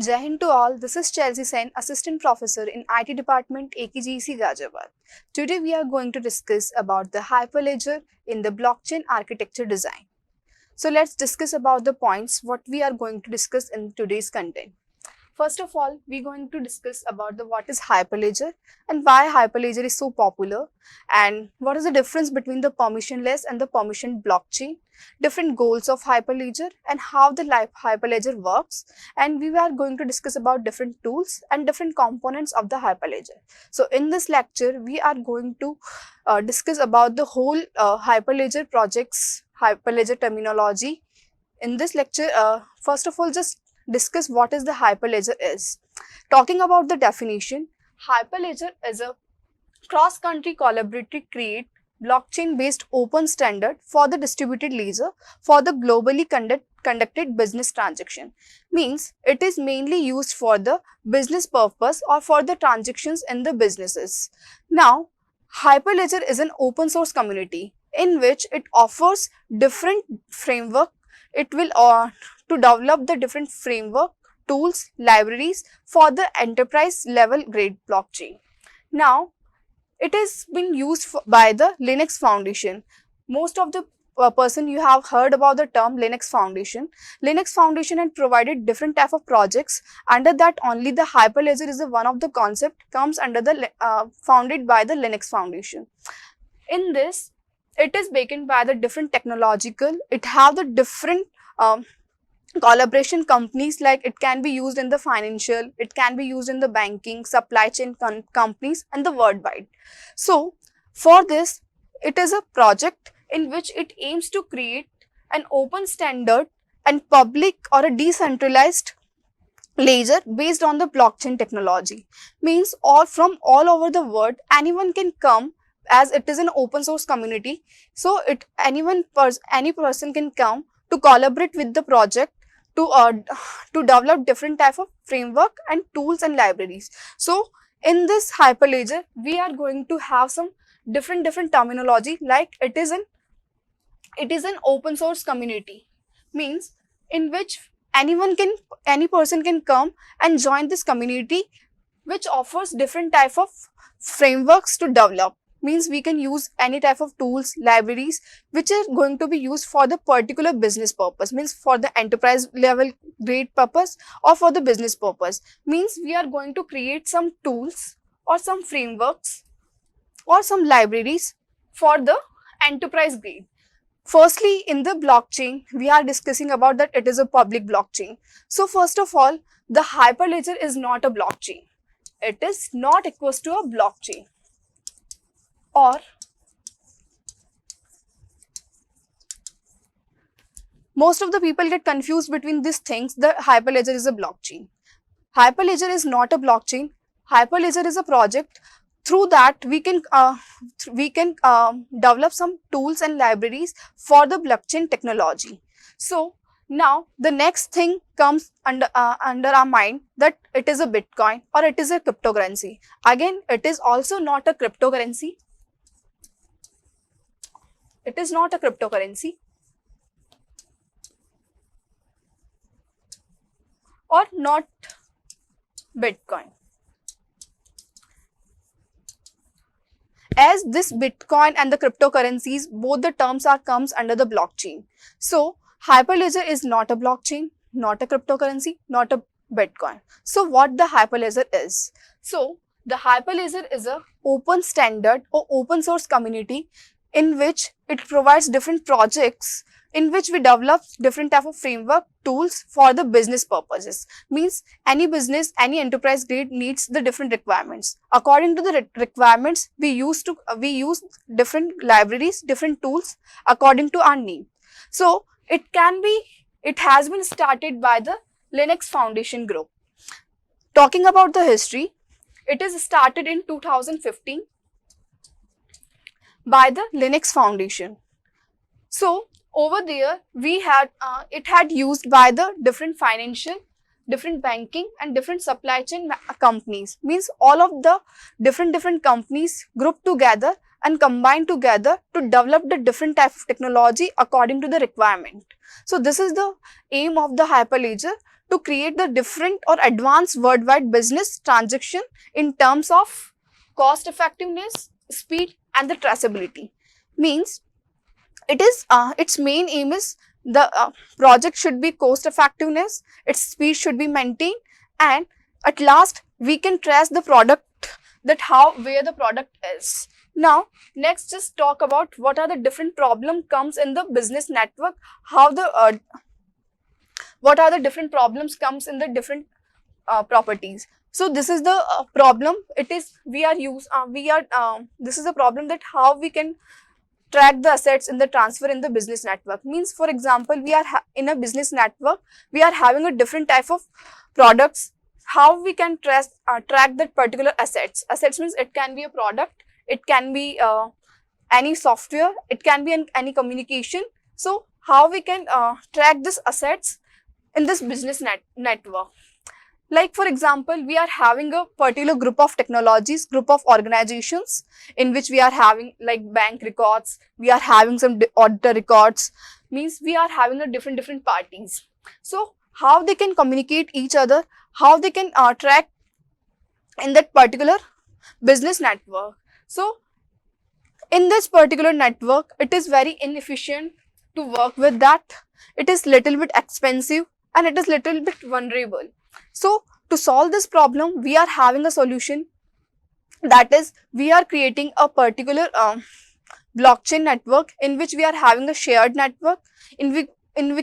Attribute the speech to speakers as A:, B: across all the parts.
A: Jai Hind to all, this is Chelsi Sen, Assistant Professor in IT Department, AKGEC, Ghaziabad. Today we are going to discuss about the Hyperledger in the blockchain architecture design. So let's discuss about the points what we are going to discuss in today's content. First of all, we're going to discuss about what is Hyperledger and why Hyperledger is so popular and what is the difference between the permissionless and the permissioned blockchain, different goals of Hyperledger and how the Hyperledger works, and we are going to discuss about different tools and different components of the Hyperledger. So in this lecture, we are going to discuss about the whole Hyperledger projects, Hyperledger terminology. In this lecture, first of all, just discuss what is the Hyperledger is. Talking about the definition, Hyperledger is a cross-country collaborative create blockchain-based open standard for the distributed ledger for the globally conducted business transaction. Means it is mainly used for the business purpose or for the transactions in the businesses. Now, Hyperledger is an open source community in which it offers different framework. It will to develop the different framework, tools, libraries for the enterprise level grade blockchain. Now, it is being used by the Linux Foundation. Most of the person you have heard about the term Linux Foundation. Linux Foundation had provided different type of projects. Under that only the Hyperledger is one of the concept comes under the founded by the Linux Foundation. In this, it is backed by the different technological, it have the different collaboration companies, like it can be used in the financial, it can be used in the banking, supply chain companies and the worldwide. So for this, it is a project in which it aims to create an open standard and public or a decentralized ledger based on the blockchain technology. Means from all over the world, anyone can come, as it is an open source community. So any person can come to collaborate with the project to develop different type of framework and tools and libraries. So in this Hyperledger, we are going to have some different terminology, like it is an open source community, means in which any person can come and join this community, which offers different type of frameworks to develop. Means we can use any type of tools, libraries which are going to be used for the particular business purpose, means for the enterprise level grade purpose or for the business purpose. Means we are going to create some tools or some frameworks or some libraries for the enterprise grade. Firstly, in the blockchain, we are discussing about that it is a public blockchain. So first of all, the Hyperledger is not a blockchain. It is not equals to a blockchain. Or most of the people get confused between these things. The Hyperledger is a blockchain. Hyperledger is not a blockchain. Hyperledger is a project. Through that, we can develop some tools and libraries for the blockchain technology. So now the next thing comes under our mind, that it is a Bitcoin or it is a cryptocurrency. Again, it is also not a cryptocurrency. It is not a cryptocurrency or not Bitcoin. As this Bitcoin and the cryptocurrencies, both the terms comes under the blockchain. So Hyperledger is not a blockchain, not a cryptocurrency, not a Bitcoin. So what the Hyperledger is? So the Hyperledger is a open standard or open source community in which it provides different projects in which we develop different type of framework tools for the business purposes. Means any business, any enterprise grade needs the different requirements. According to the requirements, we use different libraries, different tools according to our need. So it has been started by the Linux Foundation group. Talking about the history, it is started in 2015 by the Linux Foundation. So over there, we had it had used by the different financial, different banking and different supply chain companies. Means all of the different companies grouped together and combine together to develop the different type of technology according to the requirement. So this is the aim of the hyperledger, to create the different or advanced worldwide business transaction in terms of cost effectiveness, speed and the traceability. Means it is its main aim is the project should be cost effectiveness, its speed should be maintained, and at last we can trace the product, that where the product is. Now next just talk about what are the different problem comes in the business network, how the what are the different problems comes in the different properties. So this is the problem, it is this is a problem that how we can track the assets in the transfer in the business network. Means for example, we are in a business network, we are having a different type of products, how we can track that particular assets. Assets means it can be a product, it can be any software, it can be any communication. So how we can track this assets in this business network. Like for example, we are having a particular group of technologies, group of organizations in which we are having like bank records, we are having some auditor records, means we are having a different parties. So how they can communicate each other, how they can track in that particular business network. So in this particular network, it is very inefficient to work with that, it is little bit expensive and it is little bit vulnerable. So to solve this problem, we are having a solution, that is we are creating a particular blockchain network in which we are having a shared network in which we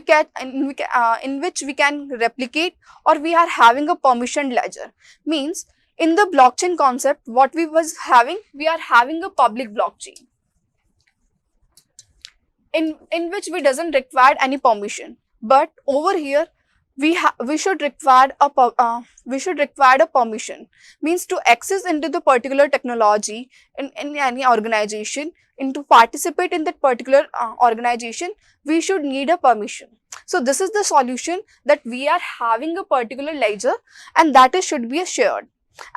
A: can replicate, or we are having a permissioned ledger. Means in the blockchain concept, what we was having, we are having a public blockchain in which we doesn't require any permission, but over here we should require a permission. Means to access into the particular technology in any organization, and to participate in that particular organization, we should need a permission. So this is the solution, that we are having a particular ledger and that is should be shared,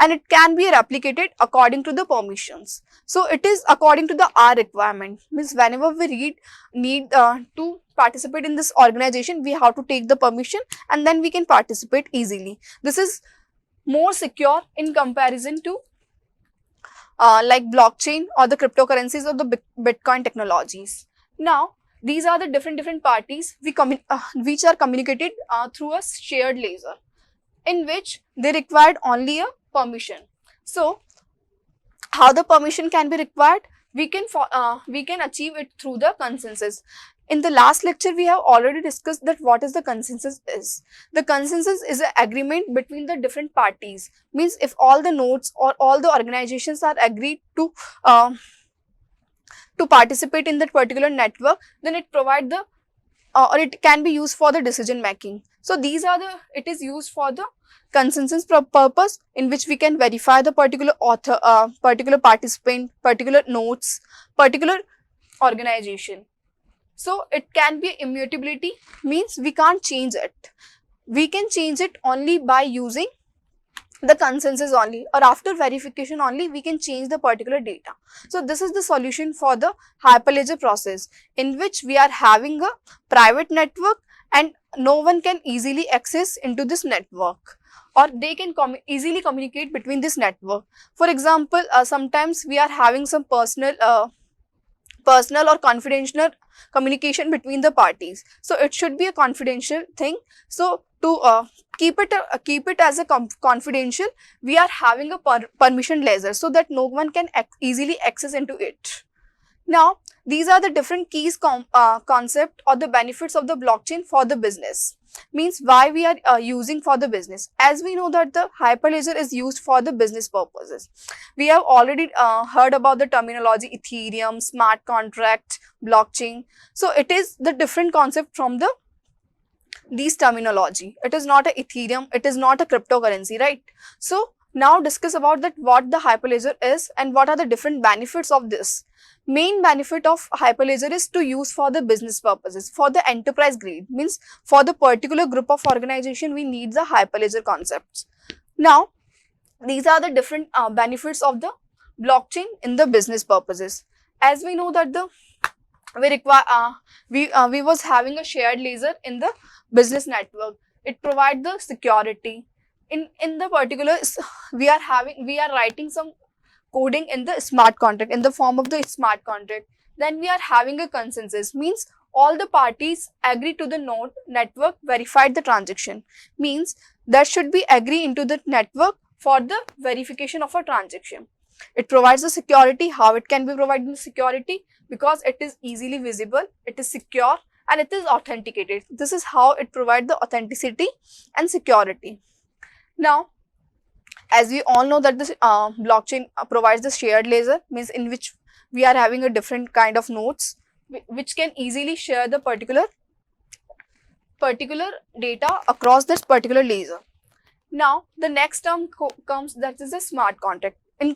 A: and it can be replicated according to the permissions. So it is according to the our requirement. Means whenever we need to participate in this organization, we have to take the permission and then we can participate easily. This is more secure in comparison to like blockchain or the cryptocurrencies or the Bitcoin technologies. Now these are the different parties which are communicated through a shared ledger, in which they required only a permission. So how the permission can be required, we can achieve it through the consensus. In the last lecture, we have already discussed that what is the consensus is. The consensus is an agreement between the different parties. Means if all the nodes or all the organizations are agreed to participate in that particular network, then it provide the or it can be used for the decision making. So these are the, it is used for the consensus purpose, in which we can verify the particular author, particular participant, particular nodes, particular organization. So it can be immutability, means we can't change it. We can change it only by using the consensus only, or after verification only we can change the particular data. So this is the solution for the hyperledger process, in which we are having a private network and no one can easily access into this network, or they can easily communicate between this network. For example, sometimes we are having some personal or confidential communication between the parties. So it should be a confidential thing. So to keep it as a confidential, we are having a permission ledger, so that no one can easily access into it. Now these are the different keys concept or the benefits of the blockchain for the business. Means why we are using for the business. As we know that the hyperledger is used for the business purposes. We have already heard about the terminology Ethereum, smart contract, blockchain. So it is the different concept from the these terminology. It is not a Ethereum, it is not a cryptocurrency, right? So now discuss about that what the hyperledger is and what are the different benefits of this. Main benefit of hyperledger is to use for the business purposes, for the enterprise grade. Means for the particular group of organization, we need the hyperledger concepts. Now these are the different benefits of the blockchain in the business purposes. As we know that the we require we was having a shared ledger in the business network. It provides the security. In the particular, we are writing some coding in the smart contract, in the form of the smart contract. Then we are having a consensus, means all the parties agree to the node network verified the transaction, means that should be agree into the network for the verification of a transaction. It provides the security. How it can be providing the security? Because it is easily visible, it is secure, and it is authenticated. This is how it provides the authenticity and security. Now, as we all know that this blockchain provides the shared ledger, means in which we are having a different kind of nodes which can easily share the particular data across this particular ledger. Now, the next term comes, that is the smart contract. In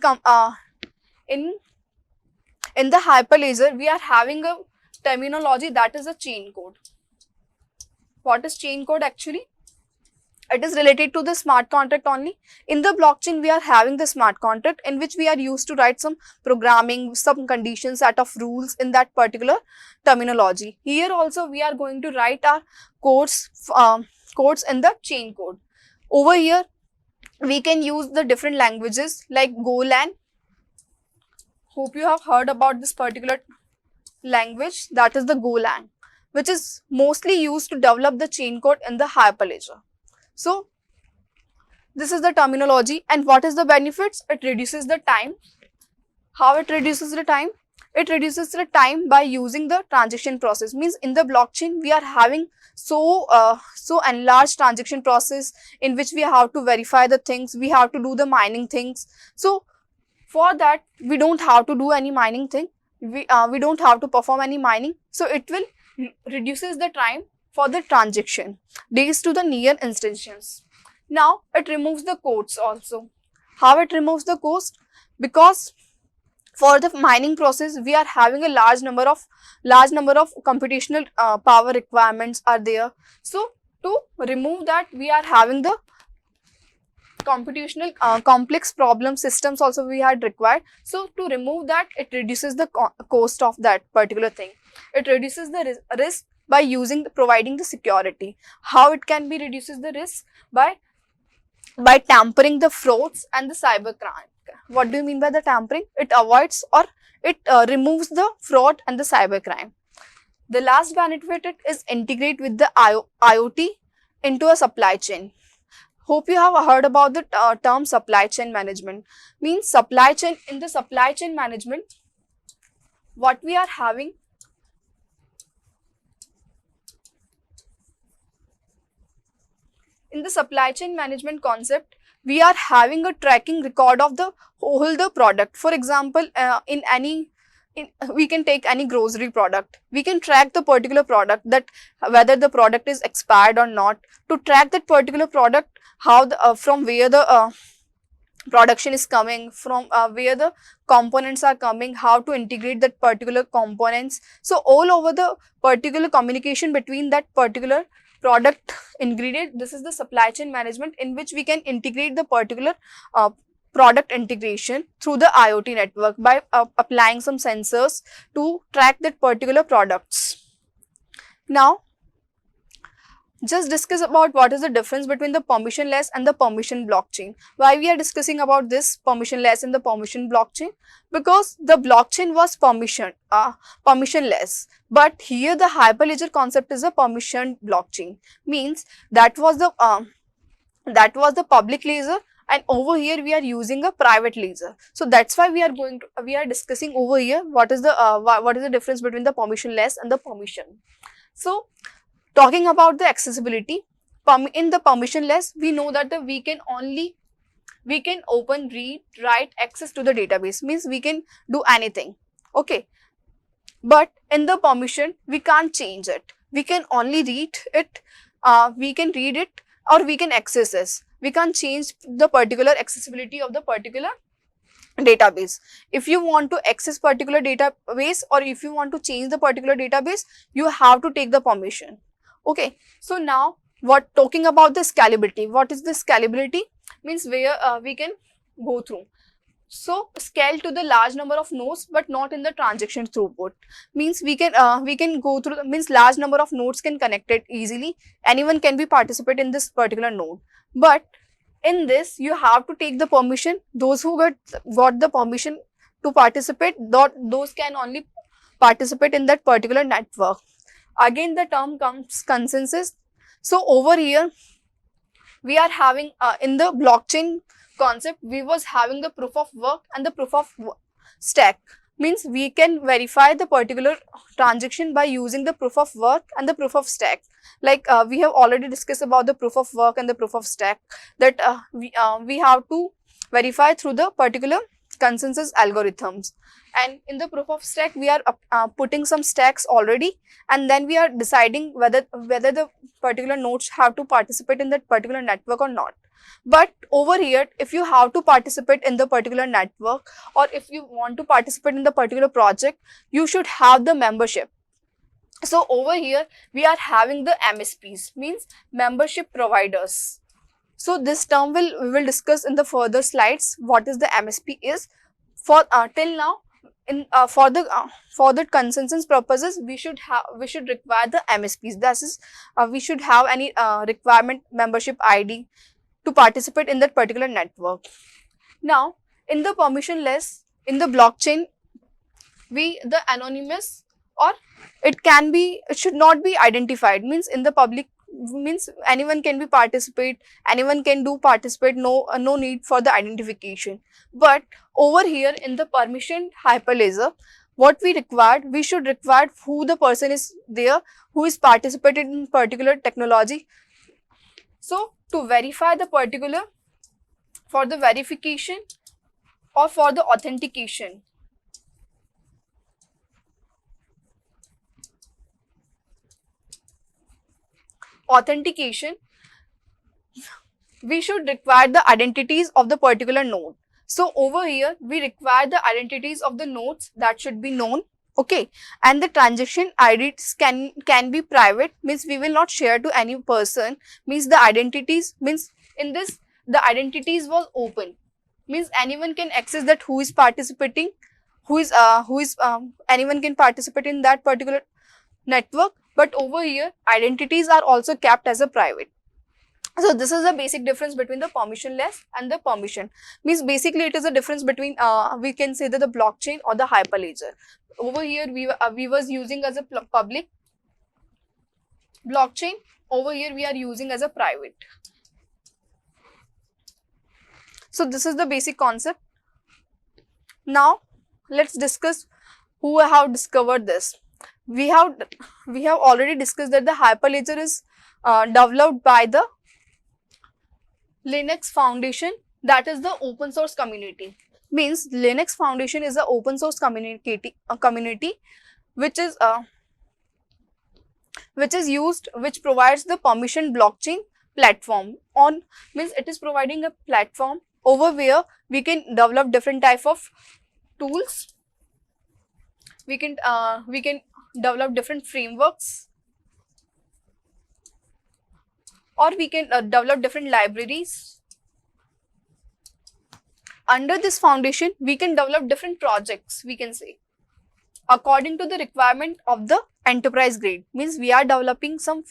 A: the hyperledger, we are having a terminology, that is a chain code. What is chain code actually? It is related to the smart contract only. In the blockchain, we are having the smart contract in which we are used to write some programming, some conditions, set of rules in that particular terminology. Here also we are going to write our codes in the chain code. Over here, we can use the different languages like Golang. Hope you have heard about this particular language, that is the Golang, which is mostly used to develop the chain code in the hyperledger. So, this is the terminology, and what is the benefits? It reduces the time. How it reduces the time? It reduces the time by using the transaction process. Means in the blockchain, we are having so enlarged transaction process in which we have to verify the things, we have to do the mining things. So, for that, we don't have to do any mining thing. We don't have to perform any mining. So, it will reduces the time for the transaction, days to the near instantaneous. Now, it removes the costs also. How it removes the cost? Because for the mining process, we are having a large number of computational power requirements are there. So, to remove that, we are having the computational complex problem systems also we had required. So, to remove that, it reduces the cost of that particular thing. It reduces the risk by providing the security. How it can be reduces the risk? By tampering the frauds and the cybercrime. What do you mean by the tampering? It avoids or it removes the fraud and the cybercrime. The last benefit is integrate with the IoT into a supply chain. Hope you have heard about the term supply chain management. Means supply chain, in the supply chain management, what we are having, in the supply chain management concept, we are having a tracking record of the whole the product. For example, we can take any grocery product. We can track the particular product, that whether the product is expired or not. To track that particular product, how the from where the production is coming from, where the components are coming, how to integrate that particular components. So, all over the particular communication between that particular product ingredient, this is the supply chain management, in which we can integrate the particular product integration through the IoT network by applying some sensors to track that particular products. Now, just discuss about what is the difference between the permissionless and the permission blockchain. Why we are discussing about this permissionless and the permission blockchain? Because the blockchain was permissionless, but here the hyperledger concept is a permissioned blockchain. Means that was the public ledger, and over here we are using a private ledger. So that's why we are discussing over here what is the difference between the permissionless and the permission. So, talking about the accessibility, in the permissionless, we know that we can open, read, write, access to the database. Means we can do anything. Okay. But in the permission, we can't change it. We can only read it. We can read it or we can access it. We can't change the particular accessibility of the particular database. If you want to access particular database or if you want to change the particular database, you have to take the permission. Okay. So, now talking about the scalability. What is the scalability? Means where we can go through. So scale to the large number of nodes, but not in the transaction throughput. Means we can go through means large number of nodes can connect it easily. Anyone can be participate in this particular node. But in this, you have to take the permission. Those who got the permission to participate, those can only participate in that particular network. Again, the term comes consensus. So over here, we are having in the blockchain concept, we was having the proof of work and the proof of stack. Means we can verify the particular transaction by using the proof of work and the proof of stack. Like we have already discussed about the proof of work and the proof of stack, that we have to verify through the particular consensus algorithms. And in the proof of stack, we are putting some stacks already, and then we are deciding whether the particular nodes have to participate in that particular network or not. But over here, if you have to participate in the particular network, or if you want to participate in the particular project, you should have the membership. So over here, we are having the MSPs, means membership providers. So this term we will discuss in the further slides what is the MSP is. For till now, in for the consensus purposes, we should require the MSPs. That is, we should have any requirement membership ID to participate in that particular network. Now, in the permissionless, in the blockchain, the anonymous, or it should not be identified. Means in the public, means anyone can be participate, anyone can do participate, no need for the identification. But over here in the permission hyperledger, what we should require who the person is there, who is participated in particular technology. So to verify the particular, for the verification or for the authentication, we should require the identities of the particular node. So over here, we require the identities of the nodes that should be known. Okay, and the transaction IDs can be private, means we will not share to any person. Means the identities, means in this the identities was open, means anyone can access that who is participating, anyone can participate in that particular network. But over here, identities are also kept as a private. So this is the basic difference between the permissionless and the permission. Means basically it is a difference between we can say that the blockchain or the hyperledger. Over here we was using as a public blockchain. Over here we are using as a private. So this is the basic concept. Now let's discuss who have discovered this. We have already discussed that the hyperledger is developed by the Linux Foundation, that is the open source community. Means Linux Foundation is an open source community which provides the permission blockchain platform. Means it is providing a platform over where we can develop different type of tools. We can develop different frameworks, or we can develop different libraries. Under this foundation, we can develop different projects, we can say, according to the requirement of the enterprise grade. Means we are developing some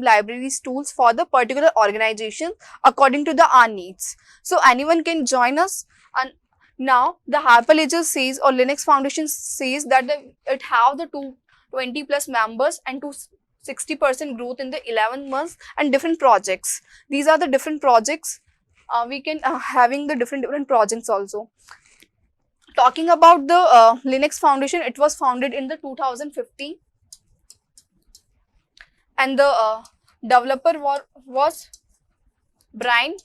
A: libraries, tools for the particular organization according to our needs. So anyone can join us. And now the Hyperledger says, or Linux Foundation says, that it have the 220 plus members and 60% growth in the 11 months and different projects. These are the different projects. We can having the different projects also. Talking about the Linux Foundation, it was founded in the 2015, and the developer was Brian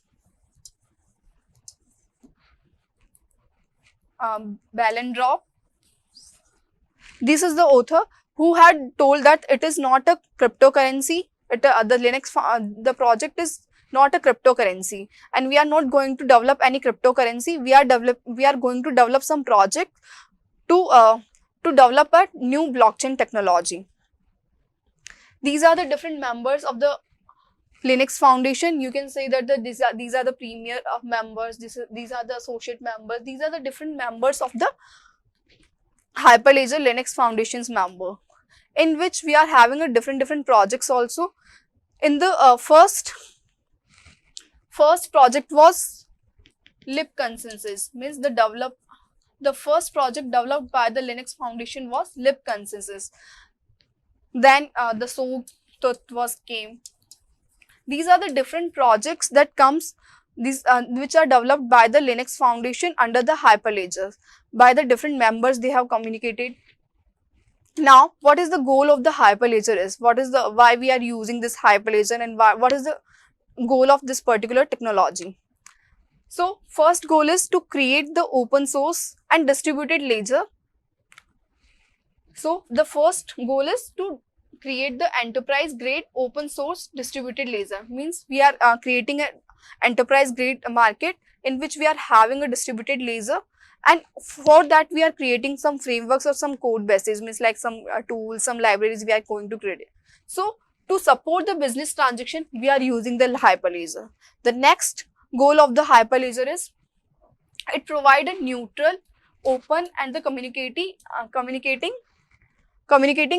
A: Ballendrop. This is the author who had told that it is not a cryptocurrency. The project is not a cryptocurrency, and we are not going to develop any cryptocurrency. We are going to develop some project to develop a new blockchain technology. These are the different members of the Linux Foundation, you can say that these are the premier of members, these are the associate members, these are the different members of the Hyperledger Linux Foundation's member, in which we are having a different projects also. In the first project was lib consensus, means the first project developed by the Linux Foundation was lib consensus. Then the Sawtooth was came. These are the different projects that comes, these which are developed by the Linux Foundation under the Hyperledger, by the different members they have communicated. Now, what is the goal of the Hyperledger is? What is the why we are using this Hyperledger, and what is the goal of this particular technology? So, first goal is to create the open source and distributed ledger. So, the first goal is to create the enterprise grade open source distributed ledger. Means we are creating an enterprise grade market in which we are having a distributed ledger, and for that we are creating some frameworks or some code bases, means like some tools, some libraries we are going to create. So, to support the business transaction, we are using the Hyperledger. The next goal of the Hyperledger is it provide a neutral, open and the communicating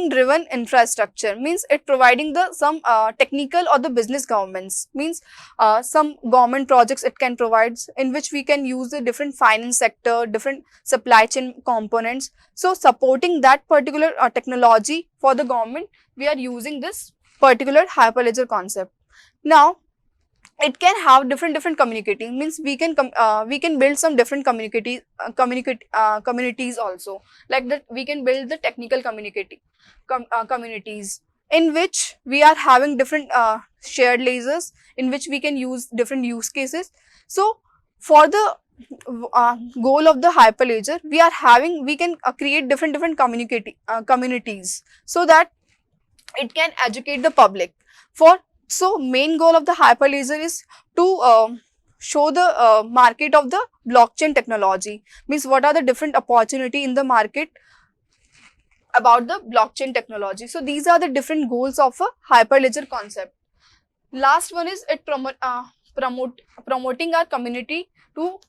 A: driven infrastructure. Means it providing the some technical or the business governments, means some government projects it can provide, in which we can use the different finance sector, different supply chain components. So supporting that particular technology for the government, we are using this particular Hyperledger concept. Now, it can have different communicating, means we can build some different communities also, like that we can build the technical communities, in which we are having different shared lasers, in which we can use different use cases. So for the goal of the Hyperledger, we can create different communities, so that it can educate the public. So main goal of the Hyperledger is to show the market of the blockchain technology, means what are the different opportunity in the market about the blockchain technology. So these are the different goals of a Hyperledger concept. Last one is it promoting our community to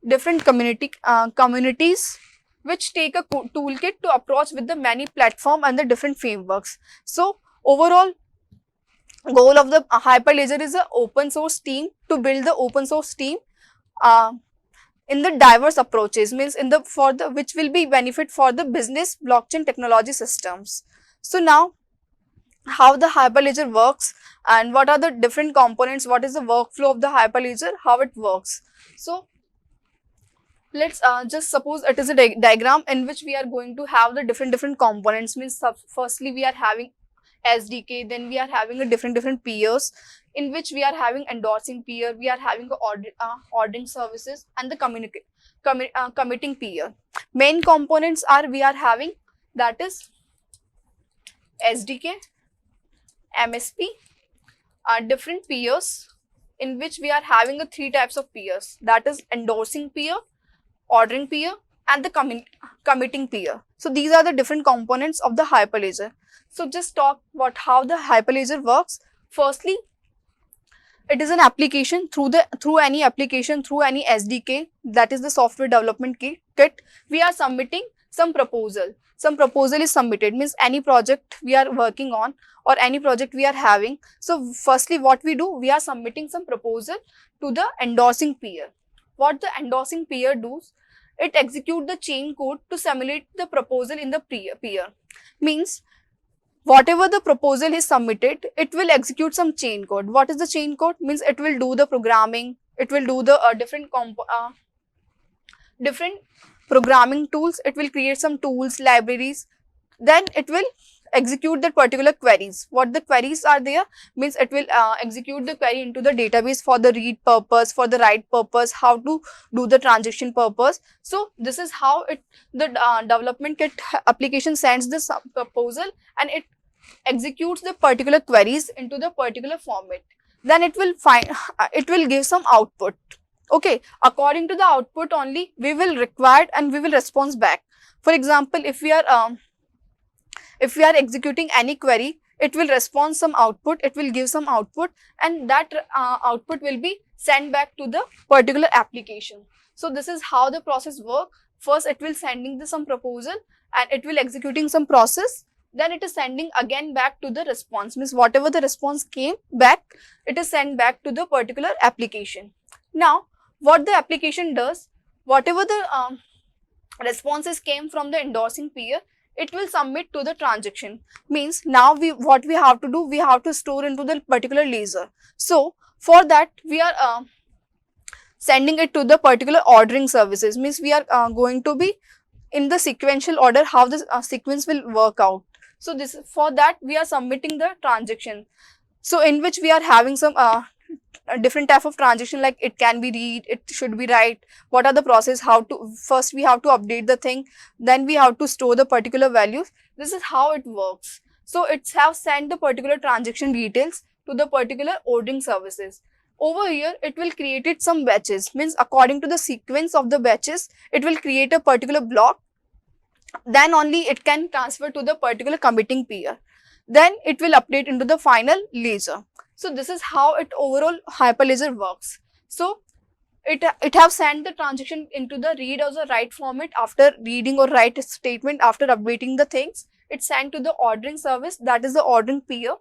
A: different communities which take a toolkit to approach with the many platform and the different frameworks. So overall goal of the Hyperledger is a open source team, to build the open source team in the diverse approaches, means in the which will be benefit for the business blockchain technology systems. So now, how the Hyperledger works and what are the different components, what is the workflow of the Hyperledger, how it works. So let's just suppose it is a diagram in which we are going to have the different components. Means firstly we are having SDK, then we are having a different peers, in which we are having endorsing peer, we are having ordering services and the committing peer. Main components are we are having, that is SDK, MSP, different peers, in which we are having a 3 types of peers, that is endorsing peer, ordering peer and the committing peer. So these are the different components of the Hyperledger. So just talk about how the Hyperledger works. Firstly, it is an application. Through any SDK, that is the software development kit, we are submitting some proposal. Some proposal is submitted, means any project we are working on or any project we are having. So firstly what we do, we are submitting some proposal to the endorsing peer. What the endorsing peer does, it execute the chain code to simulate the proposal in the peer. Means whatever the proposal is submitted, it will execute some chain code. What is the chain code? Means it will do the programming, it will do the different programming tools, it will create some tools, libraries, then it will execute that particular queries. What the queries are there, means it will execute the query into the database for the read purpose, for the write purpose, how to do the transaction purpose. So this is how the development kit application sends this proposal and it executes the particular queries into the particular format. Then it will give some output. Okay, according to the output only we will require and we will respond back. For example, if we are executing any query, it will respond some output, it will give some output, and that output will be sent back to the particular application. So this is how the process works. First it will sending some proposal and it will executing some process, then it is sending again back to the response, means whatever the response came back, it is sent back to the particular application. Now what the application does, whatever the responses came from the endorsing peer, it will submit to the transaction. Means now what we have to do, we have to store into the particular ledger. So for that we are sending it to the particular ordering services, means we are going to be in the sequential order how the sequence will work out. So this, for that we are submitting the transaction, so in which we are having some different type of transaction, like it can be read, it should be write, what are the process, how to, first we have to update the thing, then we have to store the particular values. This is how it works. So it's have sent the particular transaction details to the particular ordering services. Over here it will create some batches, means according to the sequence of the batches it will create a particular block, then only it can transfer to the particular committing peer, then it will update into the final ledger. So this is how it overall Hyperledger works. So it have sent the transaction into the read or the write format. After reading or write statement, after updating the things, it's sent to the ordering service, that is the ordering peer.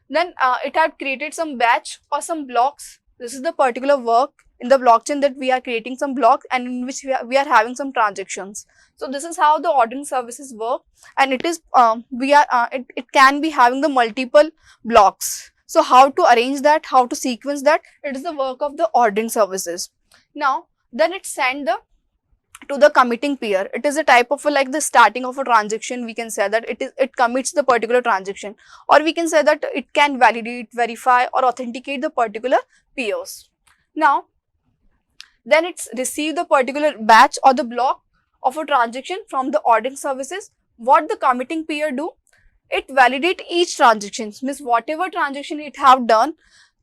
A: Then it had created some batch or some blocks. This is the particular work in the blockchain, that we are creating some blocks and in which we are having some transactions. So this is how the ordering services work, and it is it can be having the multiple blocks. So how to arrange that, how to sequence that, it is the work of the ordering services. Now then it send to the committing peer. It is a type of like the starting of a transaction. We can say that it commits the particular transaction, or we can say that it can validate, verify or authenticate the particular peers. Now then it's receive the particular batch or the block of a transaction from the ordering services. What the committing peer do, it validate each transaction, means whatever transaction it have done,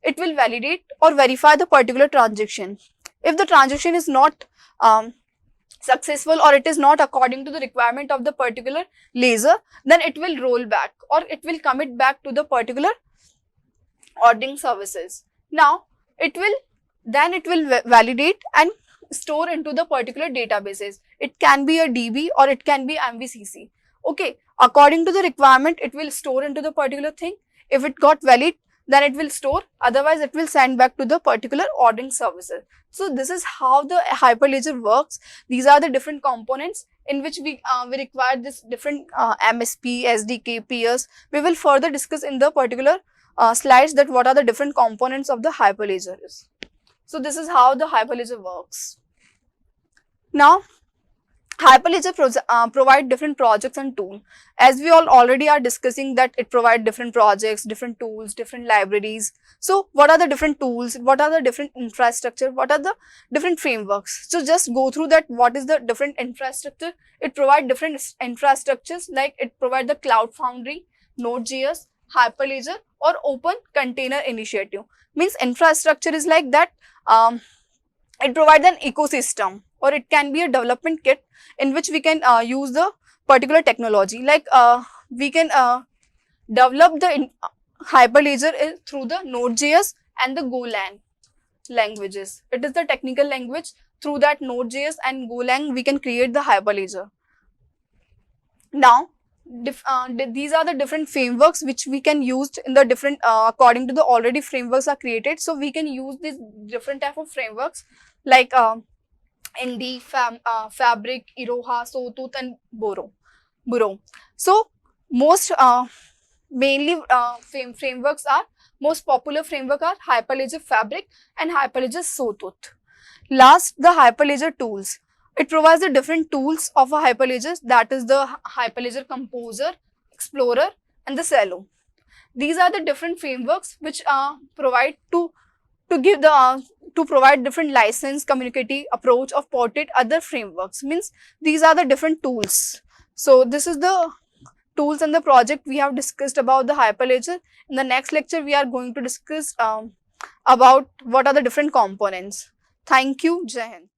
A: it will validate or verify the particular transaction. If the transaction is not successful, or it is not according to the requirement of the particular ledger, then it will roll back or it will commit back to the particular ordering services. Now it will validate and store into the particular databases. It can be a DB or it can be MVCC. Okay, according to the requirement it will store into the particular thing. If it got valid, then it will store, otherwise it will send back to the particular ordering services. So this is how the Hyperledger works. These are the different components in which we require this different MSP, SDK, peers. We will further discuss in the particular slides that what are the different components of the Hyperledger is. So this is how the Hyperledger works. Now Hyperledger provide different projects and tools. As we all already are discussing that it provide different projects, different tools, different libraries. So what are the different tools? What are the different infrastructure? What are the different frameworks? So just go through that. What is the different infrastructure? It provide different infrastructures, like it provide the Cloud Foundry, Node.js, Hyperledger or Open Container Initiative. Means infrastructure is like that. It provides an ecosystem, or it can be a development kit in which we can use the particular technology. Like we can develop the Hyperledger through the Node.js and the Golang languages. It is the technical language. Through that Node.js and Golang we can create the Hyperledger. Now these are the different frameworks which we can use in the different according to the already frameworks are created. So we can use these different type of frameworks like ND, Fabric, Iroha, Sawtooth and Burrow. So most mainly frameworks are, most popular framework are Hyperledger Fabric and Hyperledger Sawtooth. Last, the Hyperledger tools. It provides the different tools of a Hyperledger, that is the Hyperledger Composer, Explorer and the Cello. These are the different frameworks which provide to provide different license, communicative approach of ported other frameworks. Means these are the different tools. So this is the tools and the project we have discussed about the Hyperledger. In the next lecture we are going to discuss about what are the different components. Thank you. Jai Hind.